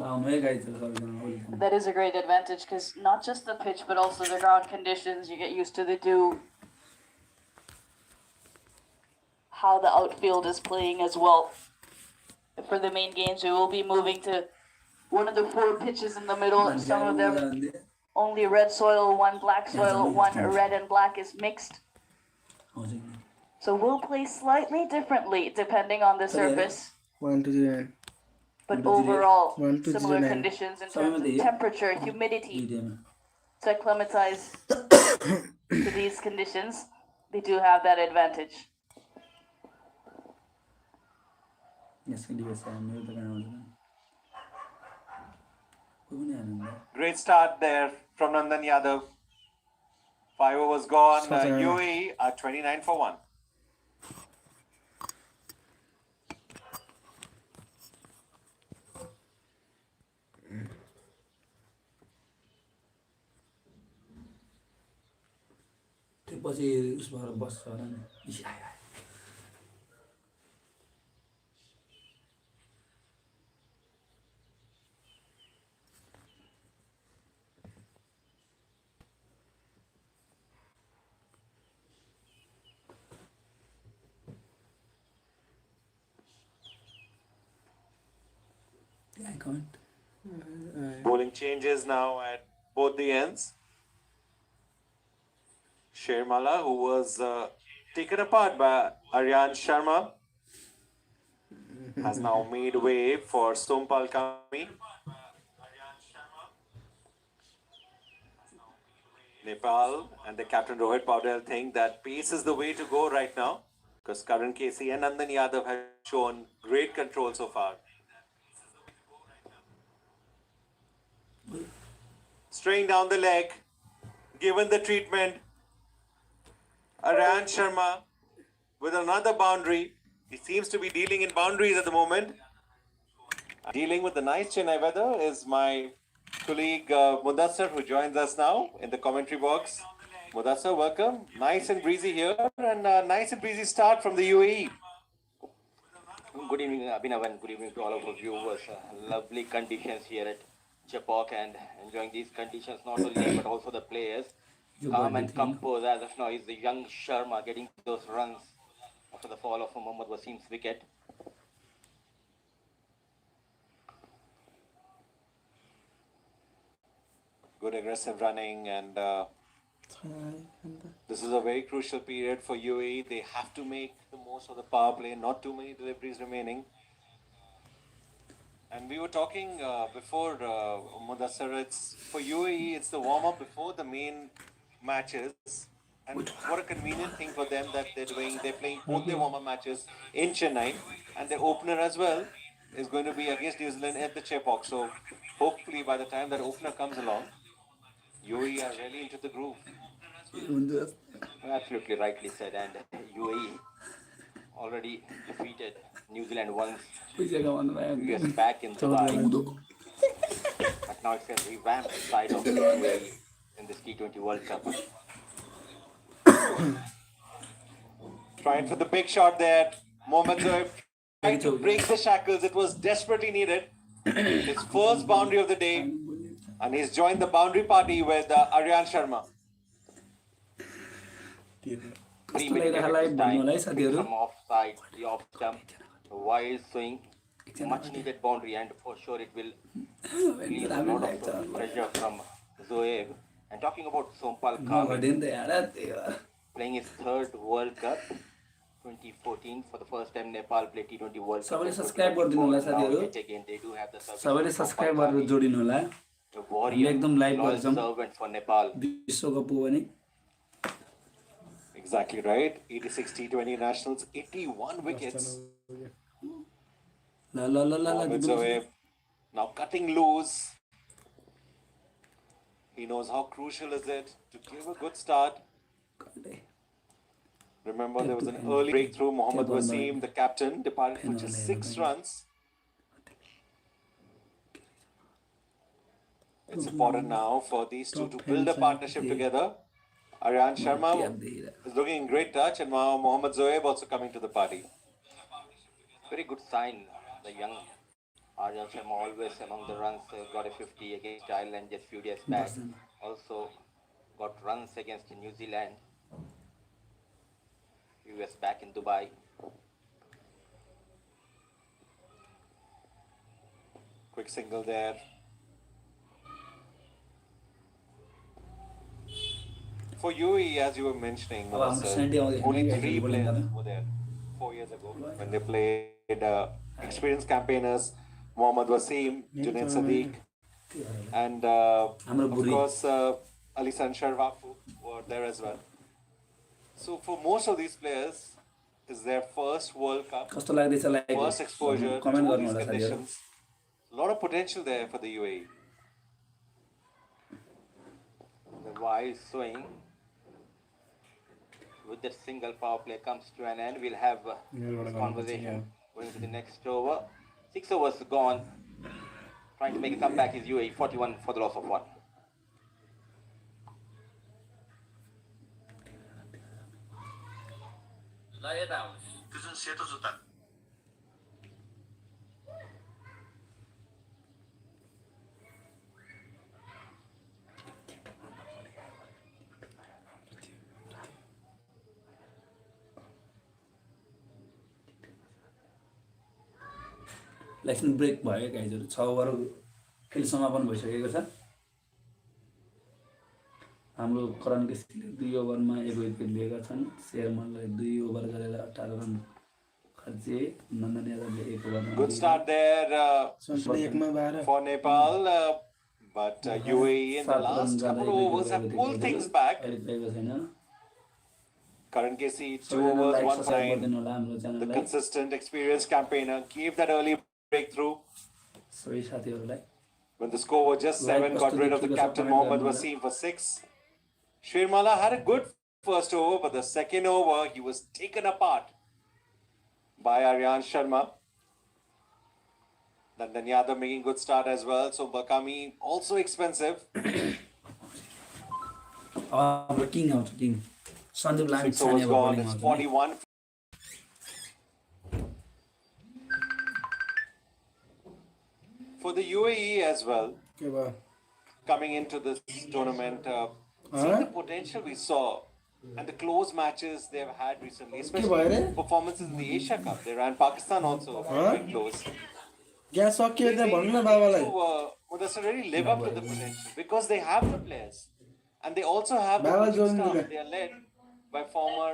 That is a great advantage because not just the pitch but also the ground conditions. You get used to the dew, how the outfield is playing as well. For the main games, we will be moving to one of the 4 pitches in the middle. Some of them only red soil, one black soil, one red and black is mixed. So we'll play slightly differently depending on the surface. 1 to 0. But overall, similar conditions in terms of temperature, humidity. To acclimatize to these conditions, they do have that advantage. Great start there from Nandan Yadav. 5 overs gone. UAE are 29 for 1. Bowling changes now at both the ends. Shermala, who was taken apart by Aryan Sharma, has now made way for Sompal Kami. Nepal and the captain Rohit Poudel think that pace is the way to go right now because Karan Casey and Nandan Yadav have shown great control so far. Straying down the leg, given the treatment, Aryan Sharma with another boundary. He seems to be dealing in boundaries at the moment. Dealing with the nice Chennai weather is my colleague Mudassar, who joins us now in the commentary box. Mudassar, welcome. Nice and breezy here and nice and breezy start from the UAE. Good evening, Abhinav, and good evening to all of our viewers. Lovely conditions here at Chepauk, and enjoying these conditions, not only but also the players. Calm and composed as of now is the young Sharma getting those runs after the fall of Mohammad Wasim's wicket. Good aggressive running, and this is a very crucial period for UAE. They have to make the most of the power play, not too many deliveries remaining. And we were talking before, Mudassar, it's for UAE, it's the warm-up before the main matches. And what a convenient thing for them that they're playing both their warm-up matches in Chennai, and their opener as well is going to be against New Zealand at the Chepauk. So hopefully by the time that opener comes along, UAE are really into the groove. Absolutely rightly said, and UAE already defeated New Zealand once years back in Dubai. But now it's a revamped side of UAE in this T20 World Cup. Trying for the big shot there. Mohammad Zoeb trying to break the shackles. It was desperately needed. His first boundary of the day. And he's joined the boundary party with Aryan Sharma. Some offside, the off stump, while swing, much needed boundary, and for sure it will release a lot of pressure from Zoeb. And talking about Sompal Kami, playing his third World Cup, 2014, for the first time Nepal played T20 World Cup. Subscribe again, they do have the service. Subscribe warrior एकदम live गर्छौं for Nepal. Exactly right. 86 T20 nationals, 81 wickets. Mohammad Zoeb now cutting loose. He knows how crucial is it to give a good start. Remember, there was an early breakthrough. Mohammad Wasim, the captain, departed for just 6 runs. It's important now for these two to build a partnership together. Aryan Sharma is looking in great touch, and now Mohammad Zoeb also coming to the party. Very good sign, the young Aryan Sharma always among the runs, got a 50 against Ireland just few days back. Also got runs against New Zealand few years back in Dubai. Quick single there. For UAE, as you were mentioning, only 3 players were there 4 years ago when they played experienced campaigners, Mohammad Wasim, Junaid Sadiq, and of course Alisan Sharwafu were there as well. So for most of these players, it's their first World Cup, first exposure to these conditions. A lot of potential there for the UAE. The wise swing with that single power play comes to an end. We'll have this conversation going to the next over. 6 overs gone. Trying to make a comeback is UAE, 41 for the loss of 1. Kızın seto zutan. License break भयो गाइजहरू 6 over खेल समापन भइसकेको छ हाम्रो करण केसीले 2 ओभरमा 1 wicket लिएका छन् शेरमनलाई 2 ओभर गरेर 18 रन खर्चे नन्दन यादवले 1 ओभरमा Good start there for Nepal, but UAE in the last couple of overs have pulled things back. Karan Casey, 2 overs, 1 sign. The consistent, experienced campaigner gave that early breakthrough. सबै साथीहरूलाई When the score was just 7, got rid of the captain Mohammad Wasim for 6. Shirmala had a good first over, but the second over he was taken apart by Aryan Sharma. Nandan Yadav making good start as well. So Bakami also expensive. King आउँछ king Sandeep लामी 6 overs gone. It's 41. For the UAE as well, coming into this tournament, seeing the potential we saw and the close matches they've had recently, especially performances in the Asia Cup. They ran Pakistan also very close. Must really live up to the potential because they have the players and they also have the coaching staff. They are led by former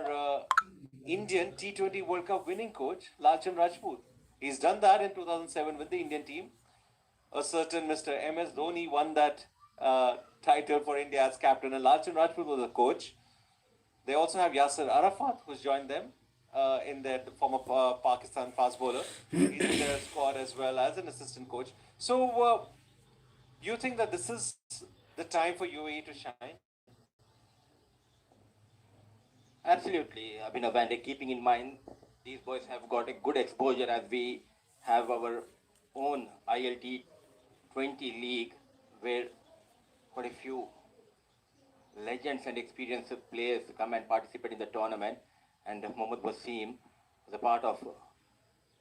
Indian T20 World Cup winning coach Lalchan Rajput. He's done that in 2007 with the Indian team. A certain Mr. MS Dhoni won that title for India as captain, and Lalchan Rajput was the coach. They also have Yasser Arafat, who's joined them in their former Pakistan fast bowler. He's in their squad as well as an assistant coach. So, you think that this is the time for UAE to shine? Absolutely, Abhinav, and keeping in mind these boys have got a good exposure as we have our own ILT 20 league where quite a few legends and experienced players come and participate in the tournament, and Mohammad Wasim was a part of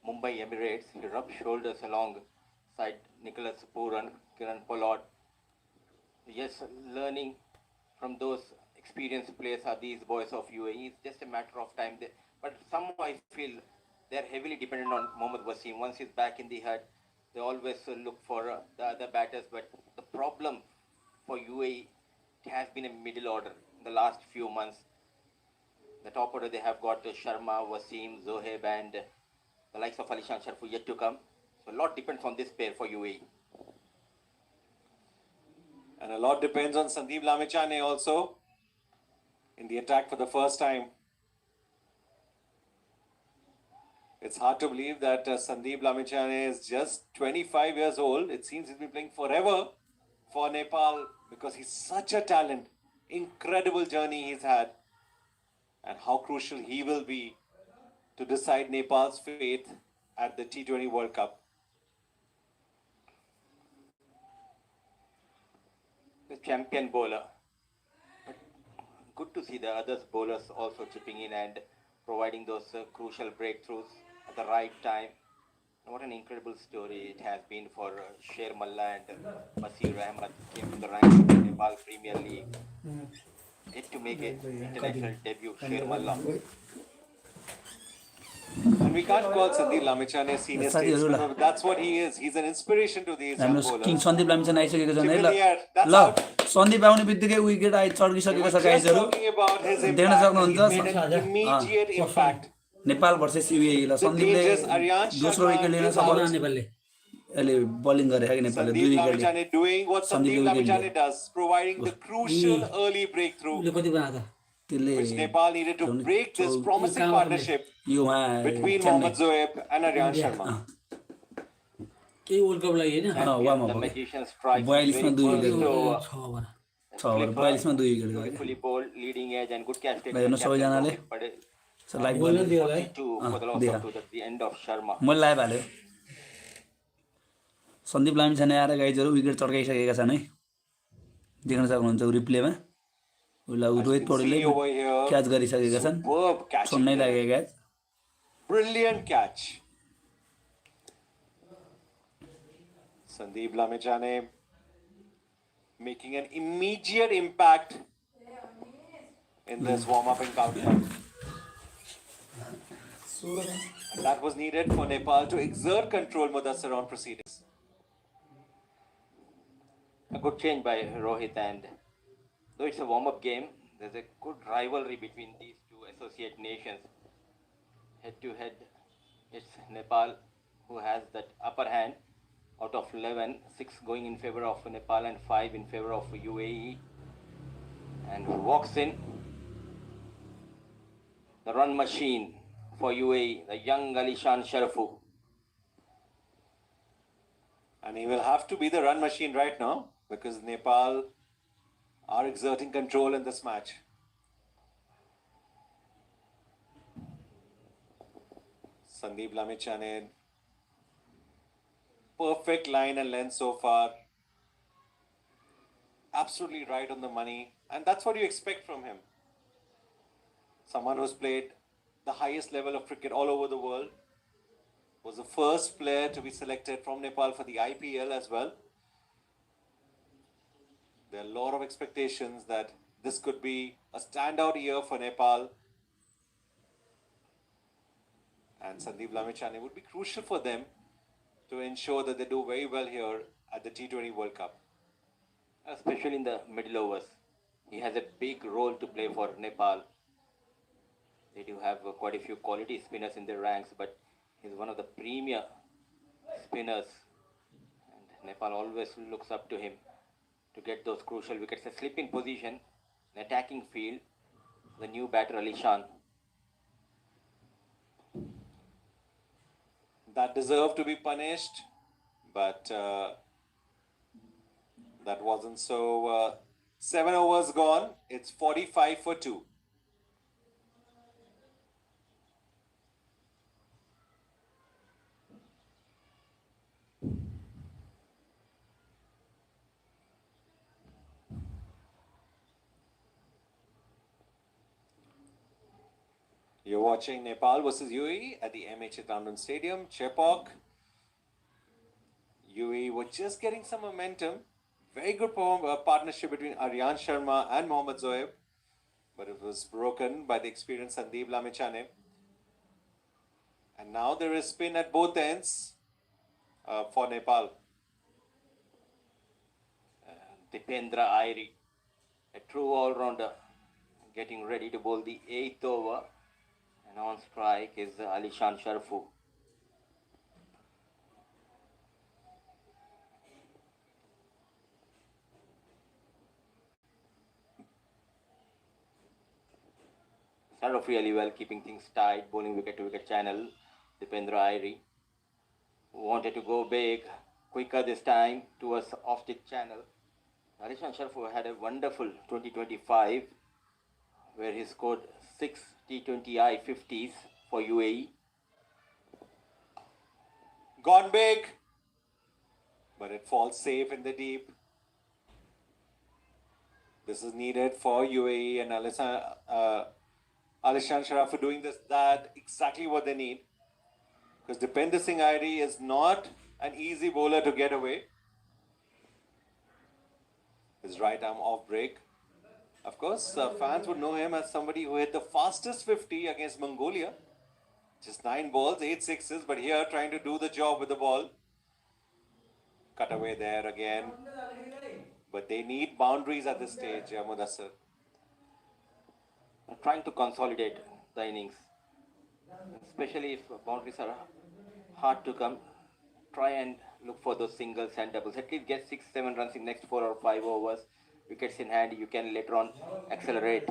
Mumbai Emirates. He rubbed shoulders alongside Nicholas Pooran, Kiran Pollard. Yes, learning from those experienced players are these boys of UAE. It's just a matter of time. But somehow I feel they're heavily dependent on Mohammad Wasim. Once he's back in the hut, they always look for the other batters. But the problem for UAE has been a middle order in the last few months. The top order they have got Sharma, Wasim, Zohaib, and the likes of Alishan Sharfu yet to come. So a lot depends on this pair for UAE. And a lot depends on Sandeep Lamichhane also in the attack for the first time. It's hard to believe that Sandeep Lamichhane is just 25 years old. It seems he's been playing forever for Nepal because he's such a talent. Incredible journey he's had. And how crucial he will be to decide Nepal's fate at the T20 World Cup. The champion bowler. But good to see the other bowlers also chipping in and providing those crucial breakthroughs at the right time. What an incredible story it has been for Sher Malla and Basir Ahmad came from the ranks of the Nepal Premier League. Yet to make an international debut, Sher Malla. And we can't call Sandeep Lamichhane a senior statesman, but that's what he is. He's an inspiration to these young हाम्रो king bowlers. Sandeep Lamichhane आइसकेको छन् है ल That's ल out. Sandeep आउने बित्तिकै wicket चड्किसकेको We're छ just गाइजहरू talking about his देख्न impact. He सक्नुहुन्छ made an immediate impact. Nepal versus UAE ल The सन्दीपले dangers, Aryan दोस्रो Sharma विकेट लिन is सफल out. नेपालले अहिले बलिङ गरे कि नेपालले दुई Sandeep wicket Lamichhane doing what Sandeep Sandeep wicket Lamichhane does, providing the crucial early breakthrough, त्यसले which Nepal needed to break this promising partnership यो उहाँ between Mohammad Zoeb and Aryan Sharma. केही world cup लागि होइन वामा The भयो magician strikes 42 मा very दुई first wicket over. 6 over 6 over 42 मा दुई विकेट गयो Beautifully bowled, leading edge and good catch taken. हेर्नु सबैजनाले सो लाइक गर्नु For the loss देखा of 2 at the end of Sharma. मैले लाइभ हाल्यो सन्दीप लामिछाने आएर गाइजहरू विकेट चड्काइसकेका छन् है देख्न सक्नुहुन्छ रिप्लेमा उसलाई रोहित पौडेलले over here, क्याच गरिसकेका छन् superb catch. छोड्नै लागेको catch Brilliant catch. Sandeep Lamichhane making an immediate impact in this warm-up encounter. And that was needed for Nepal to exert control Mudassar on proceedings. A good change by Rohit, and though it's a warm-up game, there's a good rivalry between these two associate nations. Head-to-head, it's Nepal who has that upper hand. Out of 11, 6 going in favor of Nepal and 5 in favor of UAE. And walks in the run machine for UAE, the young Alishan Sharafu. And he will have to be the run machine right now because Nepal are exerting control in this match. Sandeep Lamichhane, perfect line and length so far. Absolutely right on the money. And that's what you expect from him. Someone who's played the highest level of cricket all over the world. Was the first player to be selected from Nepal for the IPL as well. There are a lot of expectations that this could be a standout year for Nepal. And Sandeep Lamichhane would be crucial for them to ensure that they do very well here at the T20 World Cup. Especially in the middle overs. He has a big role to play for Nepal. They do have quite a few quality spinners in their ranks, but he's one of the premier spinners. And Nepal always looks up to him to get those crucial wickets. A sleeping position, an attacking field, the new batter Alishan. That deserved to be punished, but that wasn't so. 7 overs gone. It's 45 for 2. You're watching Nepal versus UAE at the MH London Stadium, Chepauk. UAE were just getting some momentum. Very good partnership between Aryan Sharma and Mohammad Zoeb. But it was broken by the experienced Sandeep Lamichhane. And now there is spin at both ends for Nepal. Dipendra Airi, a true all-rounder, getting ready to bowl the 8th over. And on strike is Alishan Sharafu. Started off really well, keeping things tight, bowling wicket to wicket channel. Dipendra Airi wanted to go big, quicker this time towards off-stick channel. Alishan Sharafu had a wonderful 2025 where he scored 6 T20I 50s for UAE. Gone big, but it falls safe in the deep. This is needed for UAE and Alishan Sharaf for doing that exactly what they need. Because Dipender Singh Airi is not an easy bowler to get away. His right arm off break. Of course, fans would know him as somebody who hit the fastest 50 against Mongolia. Just 9 balls, 8 sixes, but here trying to do the job with the ball. Cut away there again. But they need boundaries at this stage, Mudassir. Trying to consolidate the innings, especially if boundaries are hard to come. Try and look for those singles and doubles. At least get 6-7 runs in next 4 or 5 overs. Wickets in hand, you can later on accelerate.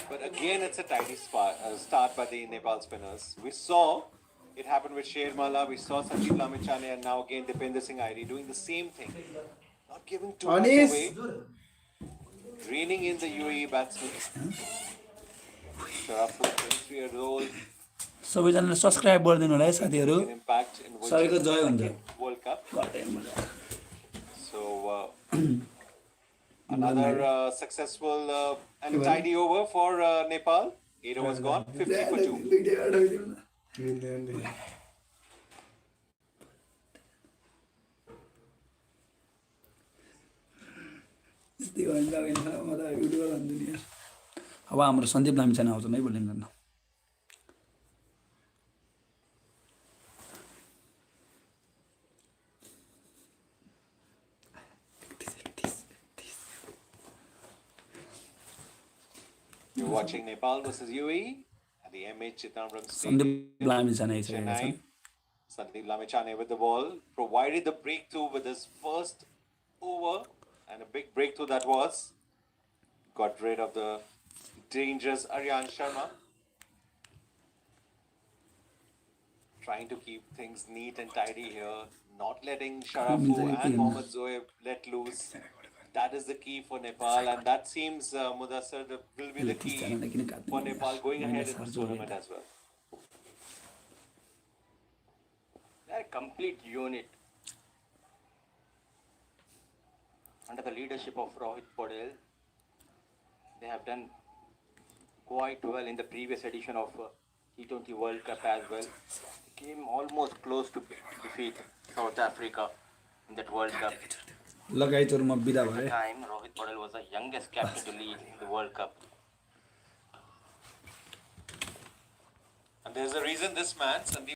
But again, it's a tidy start by the Nepal spinners. We saw it happen with Shermala, we saw Sandeep Lamichhane, and now again Dipender Singh Airi doing the same thing. Not giving too much away. Reining in the UAE batsmen. Sharafu, 23 years old. सबैजनाले subscribe गरिदिनु होला है साथीहरू An impact in सबैको जय हुन्छ World Cup. गर्दै मजा So another successful and tidy over for Nepal. 8 overs gone, 50 for 2. अब हाम्रो सन्दीप लामिछाने आउँछ नै बोलिङ गर्न You're watching Nepal versus UAE at the MH Chitambram Sandeep Lamichhane आइसकेका Chennai. छन् Sandeep Lamichhane with the ball provided the breakthrough with his first over, and a big breakthrough that was. Got rid of the dangerous Aryan Sharma. Trying to keep things neat and tidy here, not letting Sharafu and Mohammad Zoeb let loose. That is the key for Nepal, and that seems, Mudassir, will be the key for Nepal going ahead in this tournament as well. They're a complete unit. Under the leadership of Rohit Poudel, they have done quite well in the previous edition of T20 World Cup as well. Came almost close to defeat South Africa in that World Cup. लगाइतोरमा बिदा At the भए time, Rohit Poudel was the youngest captain to lead in the World Cup. And there's a reason this man, Sandeep